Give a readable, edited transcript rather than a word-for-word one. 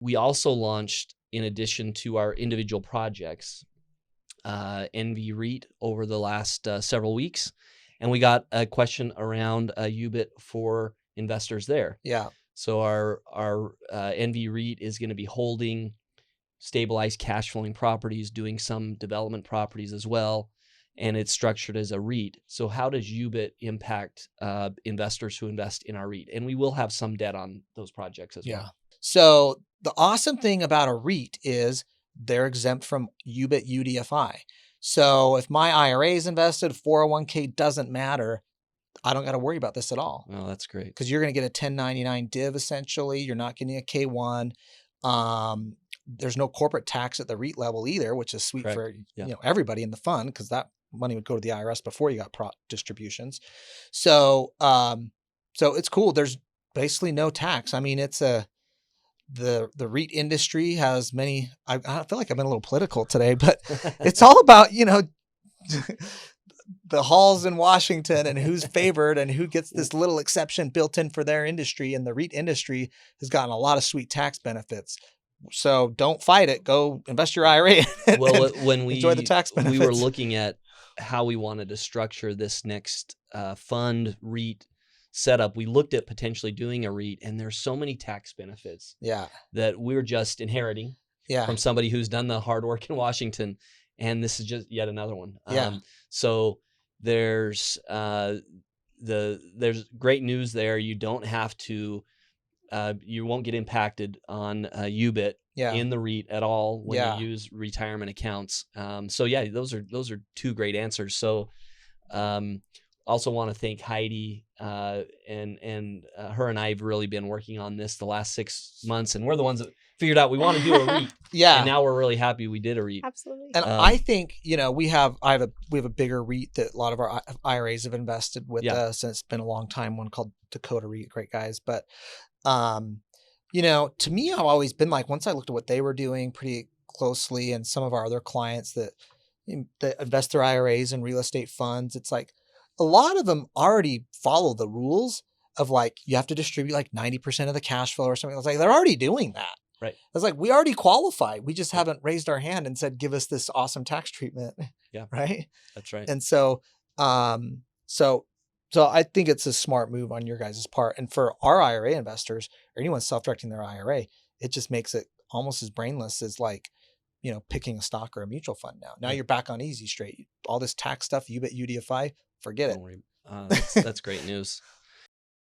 We also launched, in addition to our individual projects, NV REIT over the last several weeks. And we got a question around UBIT for investors there. Yeah. So our NV REIT is going to be holding stabilized cash flowing properties, doing some development properties as well. And it's structured as a REIT. So how does UBIT impact investors who invest in our REIT? And we will have some debt on those projects as well. So the awesome thing about a REIT is they're exempt from UBIT UDFI. So if my IRA is invested, 401k doesn't matter. I don't got to worry about this at all. Oh, that's great. Because you're going to get a 1099 div essentially. You're not getting a K1. There's no corporate tax at the REIT level either, which is sweet for everybody in the fund, because that money would go to the IRS before you got distributions. So so it's cool. There's basically no tax. I mean, it's the REIT industry has many, I feel like I've been a little political today, but it's all about, the halls in Washington and who's favored and who gets this little exception built in for their industry. And the REIT industry has gotten a lot of sweet tax benefits. So don't fight it. Go invest your IRA. Well, when we enjoy the tax benefits. We were looking at how we wanted to structure this next fund REIT setup. We looked at potentially doing a REIT, and there's so many tax benefits that we're just inheriting from somebody who's done the hard work in Washington. And this is just yet another one. So there's great news there. You don't have to, you won't get impacted on UBIT in the REIT at all when you use retirement accounts. So those are two great answers. So also want to thank Heidi and her and I have really been working on this the last 6 months, and we're the ones that figured out we want to do a REIT. And now we're really happy we did a REIT. Absolutely. And I think, we have a bigger REIT that a lot of our IRAs have invested with us, and it's been a long time, one called Dakota REIT, great guys. But, to me, I've always been like, once I looked at what they were doing pretty closely and some of our other clients that invest their IRAs in real estate funds, it's like a lot of them already follow the rules of like, you have to distribute like 90% of the cash flow or something. It's like, they're already doing that. Right. It's like, we already qualify. We just haven't raised our hand and said, give us this awesome tax treatment. Yeah. Right. That's right. And so, so I think it's a smart move on your guys' part. And for our IRA investors or anyone self-directing their IRA, it just makes it almost as brainless as like, picking a stock or a mutual fund now. Now you're back on easy straight. All this tax stuff, UBIT, UDFI, forget it. Don't worry. That's great news.